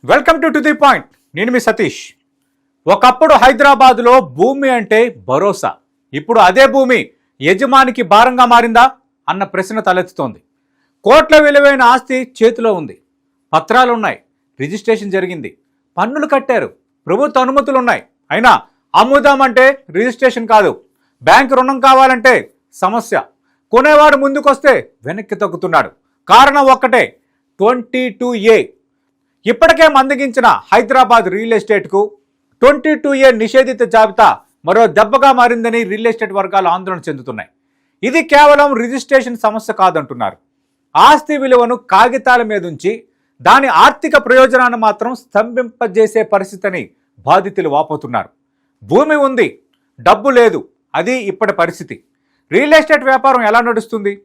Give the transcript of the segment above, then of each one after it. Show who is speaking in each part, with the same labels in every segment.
Speaker 1: Welcome to the point. నేను మీ సతీష్. ఒకప్పుడు హైదరాబాదులో భూమి అంటే భరోసా. ఇప్పుడు అదే భూమి యజమానికి భారంగా మారిందా అన్న ప్రశ్న తలెత్తుతోంది. కోట్ల విలువైన ఆస్తి చేతిలో ఉంది, పత్రాలున్నాయి, రిజిస్ట్రేషన్ జరిగింది, పన్నులు కట్టారు, ప్రభుత్వ అనుమతులు ఉన్నాయి. అయినా అమ్ముదామంటే రిజిస్ట్రేషన్ కాదు, బ్యాంకు రుణం కావాలంటే సమస్య. కొనేవాడు ముందుకొస్తే వెనక్కి తగ్గుతున్నాడు. కారణం ఒక్కటే, 22A. ఇప్పటికే మందగించిన హైదరాబాద్ రియల్ ఎస్టేట్కు 22A నిషేధిత జాబితా మరో దెబ్బగా మారిందని రియల్ ఎస్టేట్ వర్గాలు ఆందోళన చెందుతున్నాయి. ఇది కేవలం రిజిస్ట్రేషన్ సమస్య కాదంటున్నారు. ఆస్తి విలువను కాగితాల మీద ఉంచి దాని ఆర్థిక ప్రయోజనాన్ని మాత్రం స్తంభింపజేసే పరిస్థితిని బాధితులు వాపోతున్నారు. భూమి ఉంది, డబ్బు లేదు, అది ఇప్పటి పరిస్థితి. రియల్ ఎస్టేట్ వ్యాపారం ఎలా నడుస్తుంది?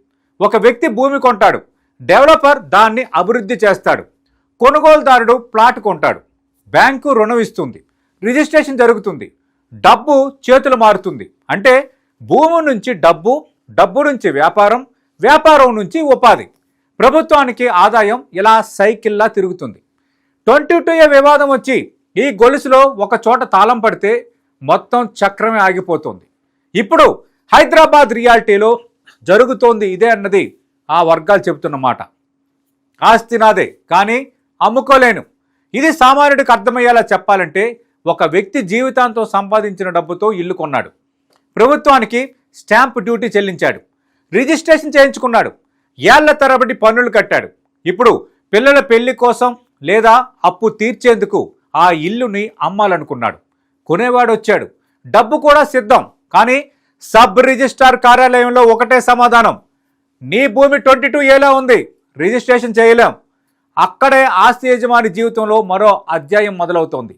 Speaker 1: ఒక వ్యక్తి భూమి కొంటాడు, డెవలపర్ దాన్ని అభివృద్ధి చేస్తాడు, కొనుగోలుదారుడు ప్లాట్ కొంటాడు, బ్యాంకు రుణం ఇస్తుంది, రిజిస్ట్రేషన్ జరుగుతుంది, డబ్బు చేతులు మారుతుంది. అంటే భూమి నుంచి డబ్బు, డబ్బు నుంచి వ్యాపారం, వ్యాపారం నుంచి ఉపాధి, ప్రభుత్వానికి ఆదాయం ఇలా సైకిల్లా తిరుగుతుంది. 22A వివాదం వచ్చి ఈ గొలుసులో ఒక చోట తాళం పడితే మొత్తం చక్రమే ఆగిపోతుంది. ఇప్పుడు హైదరాబాద్ రియాలిటీలో జరుగుతోంది ఇదే అన్నది ఆ వర్గాలు చెబుతున్న మాట. ఆస్తి నాదే కానీ అమ్ముకోలేను. ఇది సామాన్యుడికి అర్థమయ్యేలా చెప్పాలంటే, ఒక వ్యక్తి జీవితాంతం సంపాదించిన డబ్బుతో ఇల్లు కొన్నాడు, ప్రభుత్వానికి స్టాంప్ డ్యూటీ చెల్లించాడు, రిజిస్ట్రేషన్ చేయించుకున్నాడు, ఏళ్ల తరబడి పన్నులు కట్టాడు. ఇప్పుడు పిల్లల పెళ్లి కోసం లేదా అప్పు తీర్చేందుకు ఆ ఇల్లుని అమ్మాలనుకున్నాడు. కొనేవాడు వచ్చాడు, డబ్బు కూడా సిద్ధం. కానీ సబ్ రిజిస్ట్రార్ కార్యాలయంలో ఒకటే సమాధానం, నీ భూమి 22Aలో ఉంది, రిజిస్ట్రేషన్ చేయలేం. అక్కడే ఆస్తి యజమాని జీవితంలో మరో అధ్యాయం మొదలవుతోంది.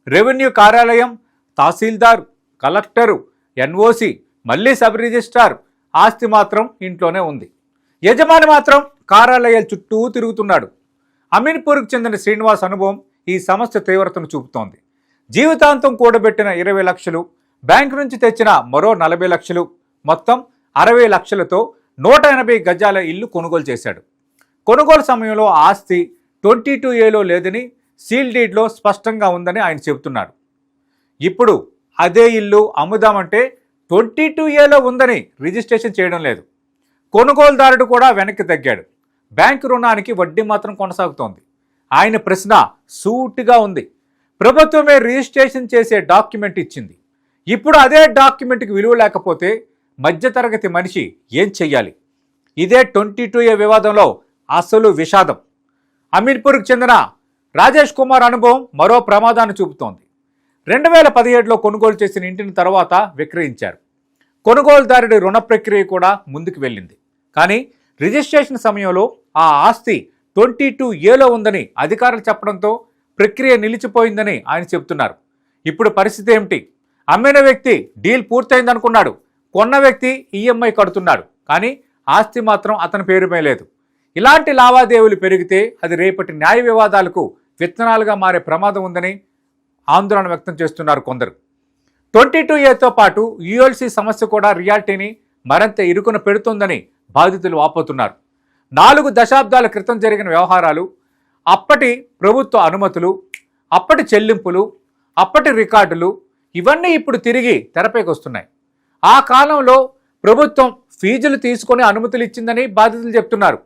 Speaker 1: రెవెన్యూ కార్యాలయం, తహసీల్దార్, కలెక్టరు, NOC, మళ్ళీ సబ్ రిజిస్ట్రార్, ఆస్తి మాత్రం ఇంట్లోనే ఉంది. యజమాని మాత్రం కార్యాలయాల చుట్టూ తిరుగుతున్నాడు. అమీన్పూర్కు చెందిన శ్రీనివాస్ అనుభవం ఈ సమస్య తీవ్రతను చూపుతోంది. జీవితాంతం కూడబెట్టిన 20 లక్షలు, బ్యాంకు నుంచి తెచ్చిన మరో 40 లక్షలు, మొత్తం 60 లక్షలతో 180 గజాల ఇల్లు కొనుగోలు చేశాడు. కొనుగోలు సమయంలో ఆస్తి 22Aలో లేదని సీల్ డీడ్లో స్పష్టంగా ఉందని ఆయన చెబుతున్నాడు. ఇప్పుడు అదే ఇల్లు అమ్ముదామంటే 22Aలో ఉందని రిజిస్ట్రేషన్ చేయడం లేదు. కొనుగోలుదారుడు కూడా వెనక్కి తగ్గాడు. బ్యాంకు రుణానికి వడ్డీ మాత్రం కొనసాగుతోంది. ఆయన ప్రశ్న సూటిగా ఉంది. ప్రభుత్వమే రిజిస్ట్రేషన్ చేసే డాక్యుమెంట్ ఇచ్చింది. ఇప్పుడు అదే డాక్యుమెంట్కి విలువ లేకపోతే మధ్యతరగతి మనిషి ఏం చెయ్యాలి? ఇదే 22A వివాదంలో అసలు విషాదం. అమీన్పూర్కు చెందిన రాజేష్ కుమార్ అనుభవం మరో ప్రమాదాన్ని చూపుతోంది. 2017లో కొనుగోలు చేసిన ఇంటిని తర్వాత విక్రయించారు. కొనుగోలుదారుడి రుణ ప్రక్రియ కూడా ముందుకు వెళ్ళింది. కానీ రిజిస్ట్రేషన్ సమయంలో ఆ ఆస్తి 22Aలో ఉందని అధికారులు చెప్పడంతో ప్రక్రియ నిలిచిపోయిందని ఆయన చెబుతున్నారు. ఇప్పుడు పరిస్థితి ఏమిటి? అమ్మిన వ్యక్తి డీల్ పూర్తయిందనుకున్నాడు, కొన్న వ్యక్తి EMI కడుతున్నాడు, కానీ ఆస్తి మాత్రం అతని పేరుపై లేదు. ఇలాంటి లావాదేవీలు పెరిగితే అది రేపటి న్యాయ వివాదాలకు విత్తనాలుగా మారే ప్రమాదం ఉందని ఆందోళన వ్యక్తం చేస్తున్నారు కొందరు. 22Aతో పాటు ULC సమస్య కూడా రియాలిటీని మరింత ఇరుకున పెడుతోందని బాధితులు వాపోతున్నారు. 4 దశాబ్దాల క్రితం జరిగిన వ్యవహారాలు, అప్పటి ప్రభుత్వ అనుమతులు, అప్పటి చెల్లింపులు, అప్పటి రికార్డులు ఇవన్నీ ఇప్పుడు తిరిగి తెరపైకి వస్తున్నాయి. ఆ కాలంలో ప్రభుత్వం ఫీజులు తీసుకొని అనుమతులు ఇచ్చిందని బాధితులు చెప్తున్నారు.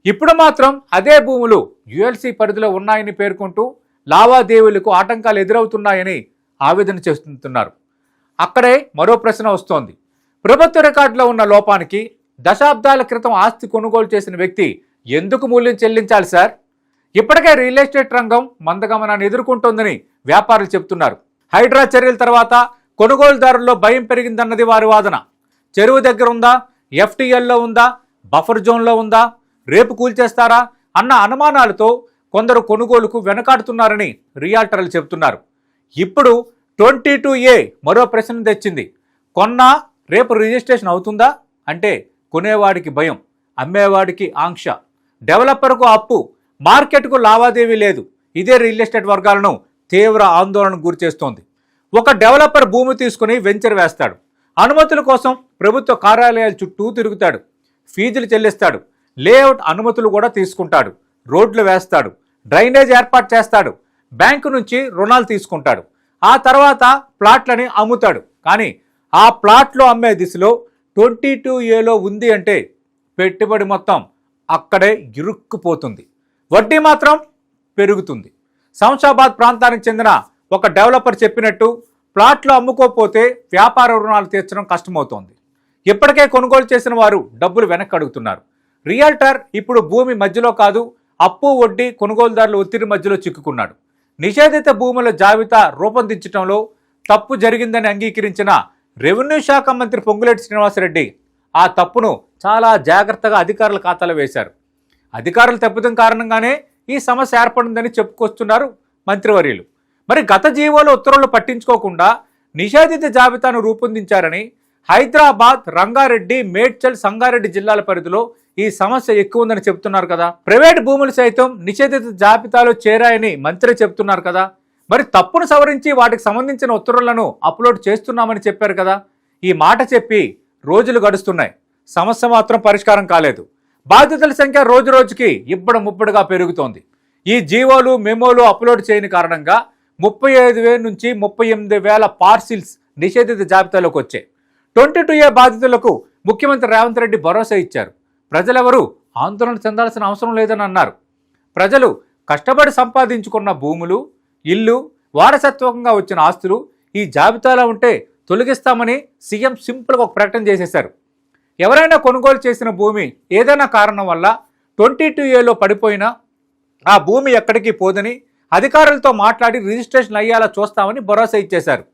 Speaker 1: ఇప్పుడు మాత్రం అదే భూములు ULC పరిధిలో ఉన్నాయని పేర్కొంటూ లావాదేవీలకు ఆటంకాలు ఎదురవుతున్నాయని ఆవేదన చేస్తున్నారు. అక్కడే మరో ప్రశ్న వస్తోంది. ప్రభుత్వ రికార్డులో ఉన్న లోపానికి దశాబ్దాల క్రితం ఆస్తి కొనుగోలు చేసిన వ్యక్తి ఎందుకు మూల్యం చెల్లించాలి సార్? ఇప్పటికే రియల్ ఎస్టేట్ రంగం మందగమనాన్ని ఎదుర్కొంటోందని వ్యాపారులు చెబుతున్నారు. హైడ్రా చర్యల తర్వాత కొనుగోలుదారుల్లో భయం పెరిగిందన్నది వారి వాదన. చెరువు దగ్గర ఉందా, FTLలో ఉందా, బఫర్ జోన్లో ఉందా, రేపు కూల్చేస్తారా అన్న అనుమానాలతో కొందరు కొనుగోలుకు వెనకాడుతున్నారని రియాల్టర్లు చెబుతున్నారు. ఇప్పుడు 22A మరో ప్రశ్న తెచ్చింది. కొన్నా రేపు రిజిస్ట్రేషన్ అవుతుందా అంటే కొనేవాడికి భయం, అమ్మేవాడికి ఆంక్ష, డెవలపర్కు అప్పు, మార్కెట్కు లావాదేవీ లేదు. ఇదే రియల్ ఎస్టేట్ వర్గాలను తీవ్ర ఆందోళనకు గురిచేస్తోంది. ఒక డెవలపర్ భూమి తీసుకుని వెంచర్ వేస్తాడు, అనుమతుల కోసం ప్రభుత్వ కార్యాలయాల చుట్టూ తిరుగుతాడు, ఫీజులు చెల్లిస్తాడు, లేఅవుట్ అనుమతులు కూడా తీసుకుంటాడు, రోడ్లు వేస్తాడు, డ్రైనేజ్ ఏర్పాటు చేస్తాడు, బ్యాంకు నుంచి రుణాలు తీసుకుంటాడు. ఆ తర్వాత ప్లాట్లని అమ్ముతాడు. కానీ ఆ ప్లాట్లు అమ్మే దిశలో 22A ఉంది అంటే పెట్టుబడి మొత్తం అక్కడే ఇరుక్కుపోతుంది. వడ్డీ మాత్రం పెరుగుతుంది. శంషాబాద్ ప్రాంతానికి చెందిన ఒక డెవలపర్ చెప్పినట్టు ప్లాట్లు అమ్ముకోకపోతే వ్యాపార రుణాలు తీర్చడం కష్టమవుతోంది. ఇప్పటికే కొనుగోలు చేసిన వారు డబ్బులు వెనక్కి అడుగుతున్నారు. రియల్టర్ ఇప్పుడు భూమి మధ్యలో కాదు, అప్పు వడ్డీ కొనుగోలుదారుల ఒత్తిడి మధ్యలో చిక్కుకున్నాడు. నిషేధిత భూముల జాబితా రూపొందించడంలో తప్పు జరిగిందని అంగీకరించిన రెవెన్యూ శాఖ మంత్రి పొంగులేటి శ్రీనివాసరెడ్డి ఆ తప్పును చాలా జాగ్రత్తగా అధికారుల ఖాతాలో వేశారు. అధికారుల తప్పిదం కారణంగానే ఈ సమస్య ఏర్పడిందని చెప్పుకొస్తున్నారు మంత్రివర్యులు. మరి గత జీవోల ఉత్తర్వులు పట్టించుకోకుండా నిషేధిత జాబితాను రూపొందించారని హైదరాబాద్, రంగారెడ్డి, మేడ్చల్, సంగారెడ్డి జిల్లాల పరిధిలో ఈ సమస్య ఎక్కువ ఉందని చెప్తున్నారు కదా. ప్రైవేట్ భూములు సైతం నిషేధిత జాబితాలో చేరాయని మంత్రి చెప్తున్నారు కదా. మరి తప్పును సవరించి వాటికి సంబంధించిన ఉత్తర్వులను అప్లోడ్ చేస్తున్నామని చెప్పారు కదా. ఈ మాట చెప్పి రోజులు గడుస్తున్నాయి, సమస్య మాత్రం పరిష్కారం కాలేదు. బాధితుల సంఖ్య రోజు రోజుకి ముబ్బడుగా పెరుగుతోంది. ఈ జీవోలు, మెమోలు అప్లోడ్ చేయని కారణంగా 35,000 నుంచి 38,000 పార్సిల్స్ నిషేధిత జాబితాలోకి వచ్చాయి. 22A బాధితులకు ముఖ్యమంత్రి రేవంత్ రెడ్డి భరోసా ఇచ్చారు. ప్రజలెవరూ ఆందోళన చెందాల్సిన అవసరం లేదని అన్నారు. ప్రజలు కష్టపడి సంపాదించుకున్న భూములు, ఇల్లు, వారసత్వంగా వచ్చిన ఆస్తులు ఈ జాబితాలో ఉంటే తొలగిస్తామని సీఎం సింపుల్గా ఒక ప్రకటన చేసేశారు. ఎవరైనా కొనుగోలు చేసిన భూమి ఏదైనా కారణం వల్ల 22Aలో పడిపోయినా ఆ భూమి ఎక్కడికి పోదని అధికారులతో మాట్లాడి రిజిస్ట్రేషన్ అయ్యేలా చూస్తామని భరోసా ఇచ్చేశారు.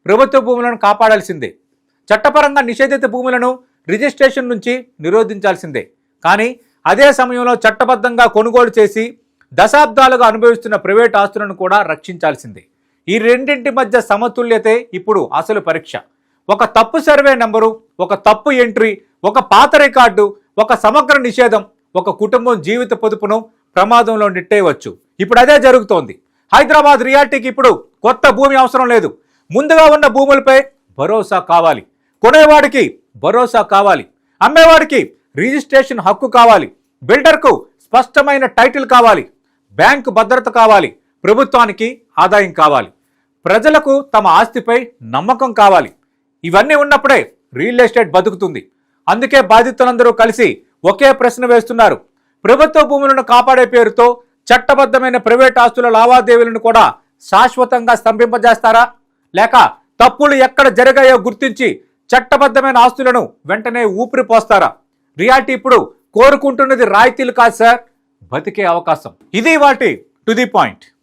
Speaker 1: ప్రభుత్వ భూములను కాపాడాల్సిందే, చట్టపరంగా నిషేధిత భూములను రిజిస్ట్రేషన్ నుంచి నిరోధించాల్సిందే. కానీ అదే సమయంలో చట్టబద్ధంగా కొనుగోలు చేసి దశాబ్దాలుగా అనుభవిస్తున్న ప్రైవేట్ ఆస్తులను కూడా రక్షించాల్సిందే. ఈ రెండింటి మధ్య సమతుల్యతే ఇప్పుడు అసలు పరీక్ష. ఒక తప్పు సర్వే నెంబరు, ఒక తప్పు ఎంట్రీ, ఒక పాత రికార్డు, ఒక సమగ్ర నిషేధం ఒక కుటుంబం జీవిత పొదుపును ప్రమాదంలో నెట్టేయవచ్చు. ఇప్పుడు అదే జరుగుతోంది. హైదరాబాద్ రియాలిటీకి ఇప్పుడు కొత్త భూమి అవసరం లేదు. ముందుగా ఉన్న భూములపై భరోసా కావాలి. కొనేవాడికి భరోసా కావాలి. అమ్మేవాడికి రిజిస్ట్రేషన్ హక్కు కావాలి. బిల్డర్కు స్పష్టమైన టైటిల్ కావాలి. బ్యాంకు భద్రత కావాలి. ప్రభుత్వానికి ఆదాయం కావాలి. ప్రజలకు తమ ఆస్తిపై నమ్మకం కావాలి. ఇవన్నీ ఉన్నప్పుడే రియల్ ఎస్టేట్ బతుకుతుంది. అందుకే బాధితులందరూ కలిసి ఒకే ప్రశ్న వేస్తున్నారు. ప్రభుత్వ భూములను కాపాడే పేరుతో చట్టబద్ధమైన ప్రైవేట్ ఆస్తుల లావాదేవీలను కూడా శాశ్వతంగా స్తంభింపజేస్తారా? లేక తప్పులు ఎక్కడ జరిగాయో గుర్తించి చట్టబద్ధమైన ఆస్తులను వెంటనే ఊపిరి పోస్తారా? రియాలిటీ ఇప్పుడు కోరుకుంటున్నది రాయితీలు కాదు సార్, బతికే అవకాశం. ఇది వాటి టు ది పాయింట్.